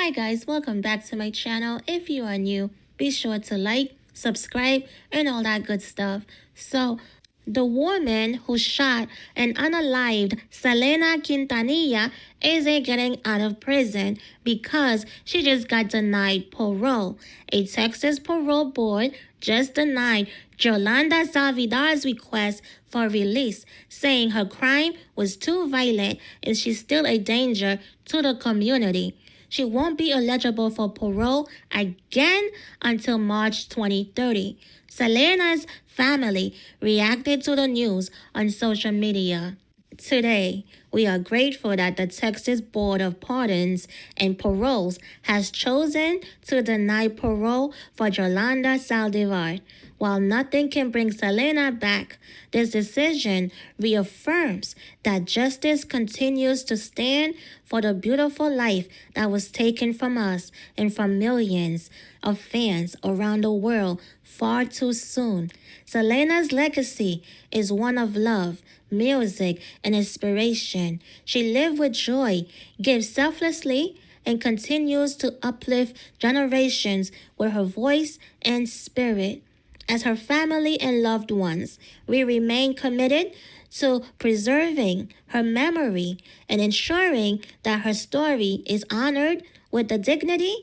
Hi guys, welcome back to my channel. If you are new, be sure to like, subscribe, and all that good stuff. So, the woman who shot and unalived Selena Quintanilla isn't getting out of prison because she just got denied parole. A Texas parole board just denied Yolanda Salvidar's request for release, saying her crime was too violent and she's still a danger to the community. She won't be eligible for parole again until March 2030. Selena's family reacted to the news on social media. Today, we are grateful that the Texas Board of Pardons and Paroles has chosen to deny parole for Yolanda Salvidar. While nothing can bring Selena back, this decision reaffirms that justice continues to stand for the beautiful life that was taken from us and from millions of fans around the world far too soon. Selena's legacy is one of love, music, and inspiration. She lived with joy, gave selflessly, and continues to uplift generations with her voice and spirit. As her family and loved ones, we remain committed to preserving her memory and ensuring that her story is honored with the dignity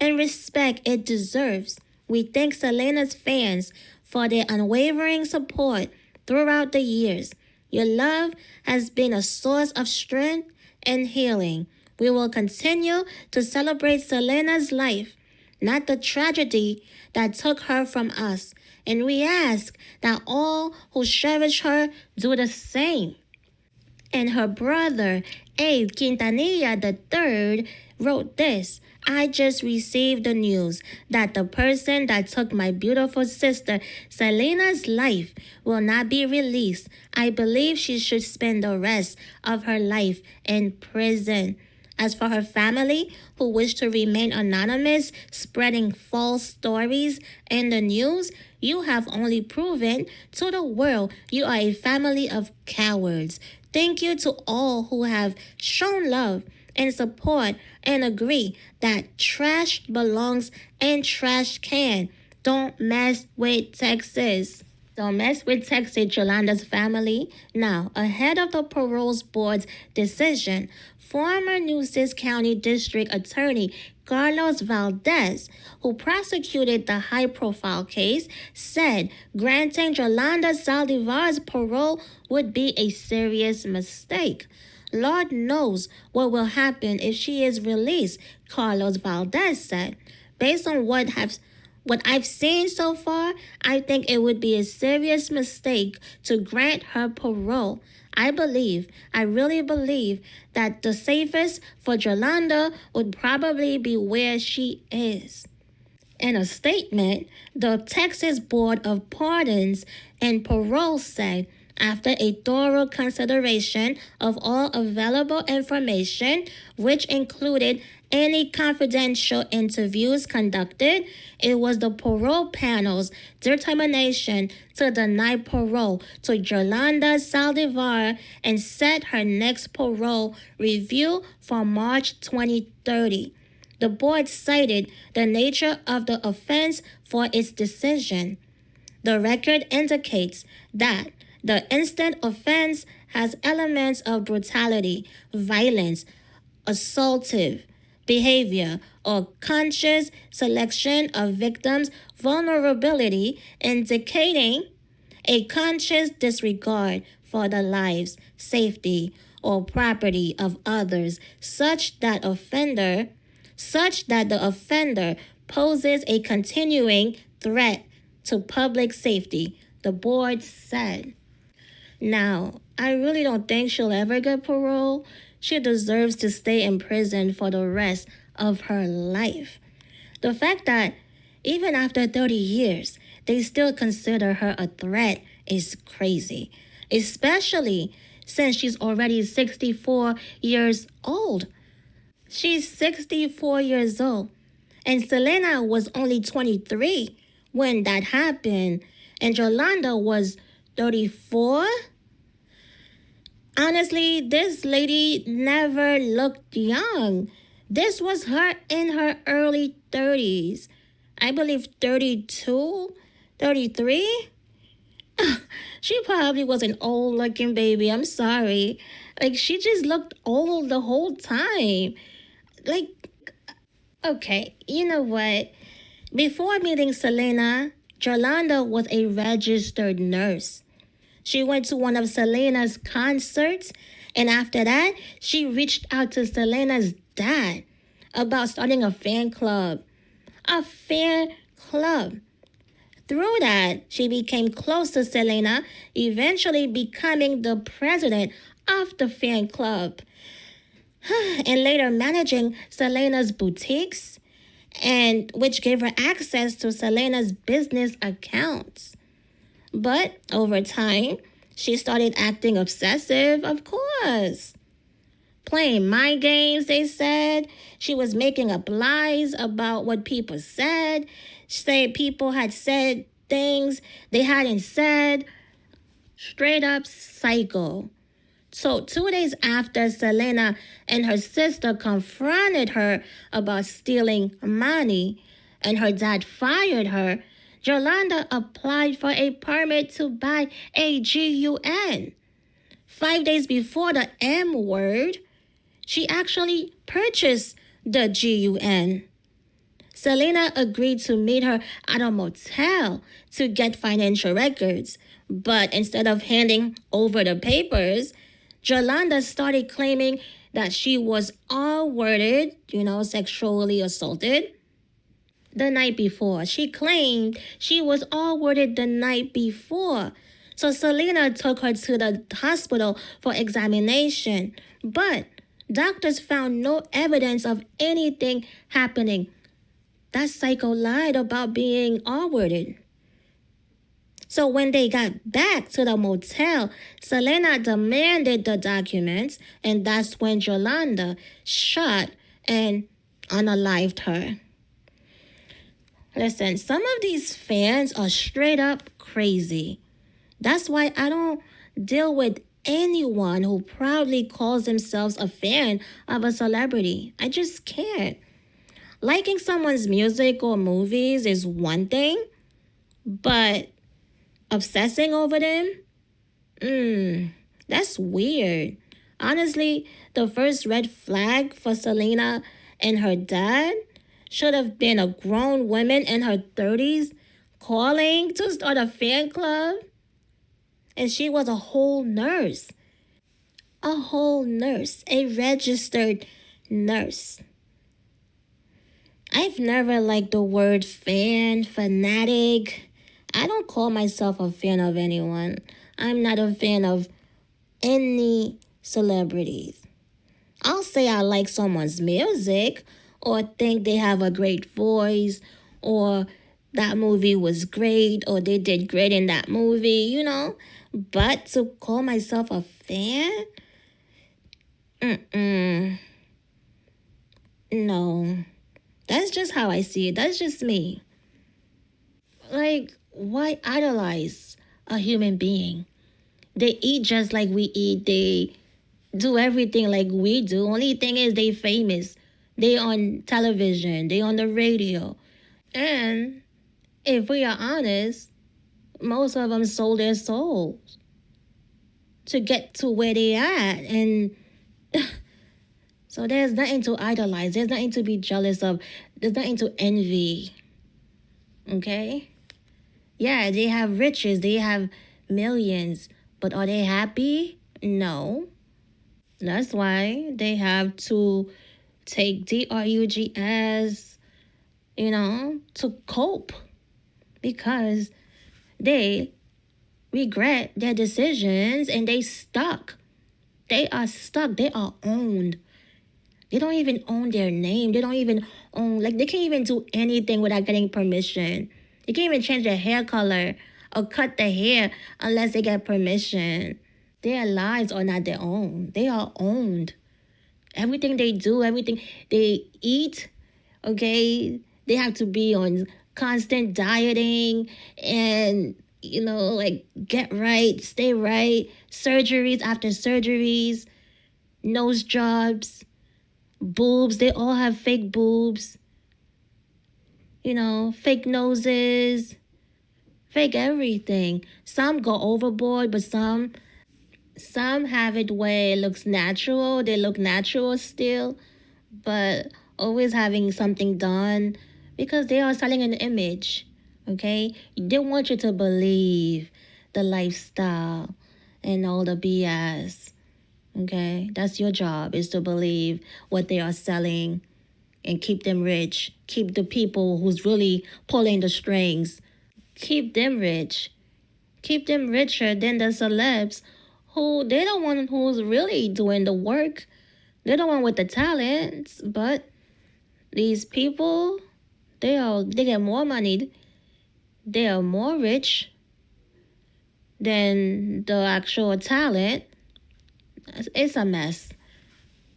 and respect it deserves. We thank Selena's fans for their unwavering support throughout the years. Your love has been a source of strength and healing. We will continue to celebrate Selena's life, not the tragedy that took her from us. And we ask that all who cherish her do the same. And her brother, Abe Quintanilla III, wrote this: I just received the news that the person that took my beautiful sister Selena's life will not be released. I believe she should spend the rest of her life in prison. As for her family, who wish to remain anonymous, spreading false stories in the news, you have only proven to the world you are a family of cowards. Thank you to all who have shown love and support and agree that trash belongs in trash can. Don't mess with Texas. Don't mess with Texas, Yolanda's family. Now, ahead of the parole board's decision, former Nueces County District Attorney Carlos Valdez, who prosecuted the high-profile case, said granting Yolanda Salvidar's parole would be a serious mistake. Lord knows what will happen if she is released, Carlos Valdez said. Based on what I've seen so far, I think it would be a serious mistake to grant her parole. I really believe that the safest for Yolanda would probably be where she is. In a statement, the Texas Board of Pardons and Parole said, after a thorough consideration of all available information, which included any confidential interviews conducted, it was the parole panel's determination to deny parole to Yolanda Salvidar and set her next parole review for March 2030. The board cited the nature of the offense for its decision. The record indicates that the instant offense has elements of brutality, violence, assaultive behavior, or conscious selection of victims' vulnerability, indicating a conscious disregard for the lives, safety, or property of others, such that the offender poses a continuing threat to public safety, the board said. Now, I really don't think she'll ever get parole. She deserves to stay in prison for the rest of her life. The fact that even after 30 years, they still consider her a threat is crazy, especially since she's already 64 years old. She's 64 years old, and Selena was only 23 when that happened, and Yolanda was 34? Honestly, this lady never looked young. This was her in her early 30s. I believe 32, 33. She probably was an old looking baby. I'm sorry. Like, she just looked old the whole time. Like, okay, you know what? Before meeting Selena, Yolanda was a registered nurse. She went to one of Selena's concerts, and after that, she reached out to Selena's dad about starting a fan club. A fan club. Through that, she became close to Selena, eventually becoming the president of the fan club, and later managing Selena's boutiques, and which gave her access to Selena's business accounts. But over time, she started acting obsessive, of course. Playing mind games, they said. She was making up lies about what people said. Say people had said things they hadn't said. Straight up psycho. So 2 days after Selena and her sister confronted her about stealing money and her dad fired her, Yolanda applied for a permit to buy a GUN. 5 days before the M word, she actually purchased the GUN. Selena agreed to meet her at a motel to get financial records, but instead of handing over the papers, Yolanda started claiming that she was R-worded, sexually assaulted the night before. She claimed she was R-worded the night before. So Selena took her to the hospital for examination, but doctors found no evidence of anything happening. That psycho lied about being R-worded. So when they got back to the motel, Selena demanded the documents, and that's when Yolanda shot and unalived her. Listen, some of these fans are straight up crazy. That's why I don't deal with anyone who proudly calls themselves a fan of a celebrity. I just can't. Liking someone's music or movies is one thing, but obsessing over them? That's weird. Honestly, the first red flag for Selena and her dad should have been a grown woman in her 30s calling to start a fan club. And she was a whole nurse. A whole nurse. A registered nurse. I've never liked the word fan, fanatic. I don't call myself a fan of anyone. I'm not a fan of any celebrities. I'll say I like someone's music or think they have a great voice or that movie was great or they did great in that movie, But to call myself a fan? No. That's just how I see it. That's just me. Like, why idolize a human being? They eat just like we eat. They do everything like we do. Only thing is they famous. They on television. They on the radio. And if we are honest, most of them sold their souls to get to where they at. And so there's nothing to idolize. There's nothing to be jealous of. There's nothing to envy. Okay? Yeah, they have riches. They have millions. But are they happy? No. That's why they have to take drugs, to cope. Because they regret their decisions and they stuck. They are stuck. They are owned. They don't even own their name. They don't even own, they can't even do anything without getting permission. They can't even change their hair color or cut their hair unless they get permission. Their lives are not their own. They are owned. Everything they do, everything they eat, okay, they have to be on constant dieting and, get right, stay right, surgeries after surgeries, nose jobs. Boobs, they all have fake boobs, fake noses, fake everything. Some go overboard, but some have it where it looks natural. They look natural still, but always having something done because they are selling an image. Okay? They want you to believe the lifestyle and all the BS. Okay? That's your job, is to believe what they are selling and keep them rich. Keep the people who's really pulling the strings. Keep them rich. Keep them richer than the celebs who they don't want who's really doing the work. They're the one with the talents, but these people, they get more money. They are more rich than the actual talent. It's a mess.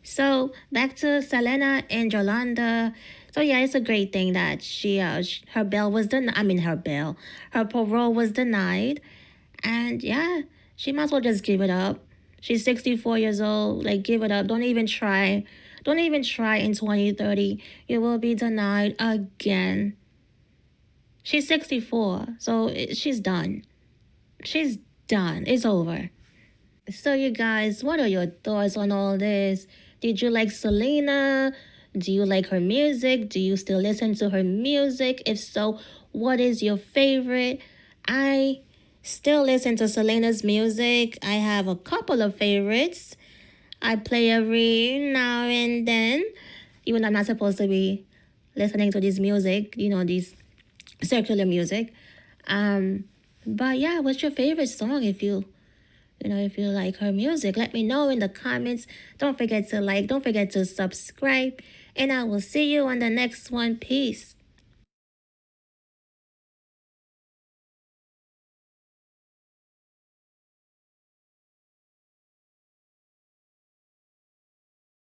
So back to Selena and Yolanda. So yeah, it's a great thing that her bail was denied. I mean, her parole was denied, and yeah, she might as well just give it up. She's 64 years old. Like, give it up. Don't even try. Don't even try in 2030. You will be denied again. She's 64, so she's done. She's done. It's over. So, you guys, what are your thoughts on all this? Did you like Selena? Do you like her music? Do you still listen to her music? If so, what is your favorite? I still listen to Selena's music. I have a couple of favorites. I play every now and then, even though I'm not supposed to be listening to this music, these circular music. But yeah, what's your favorite song if you like her music? Let me know in the comments. Don't forget to like, don't forget to subscribe, and I will see you on the next one. Peace.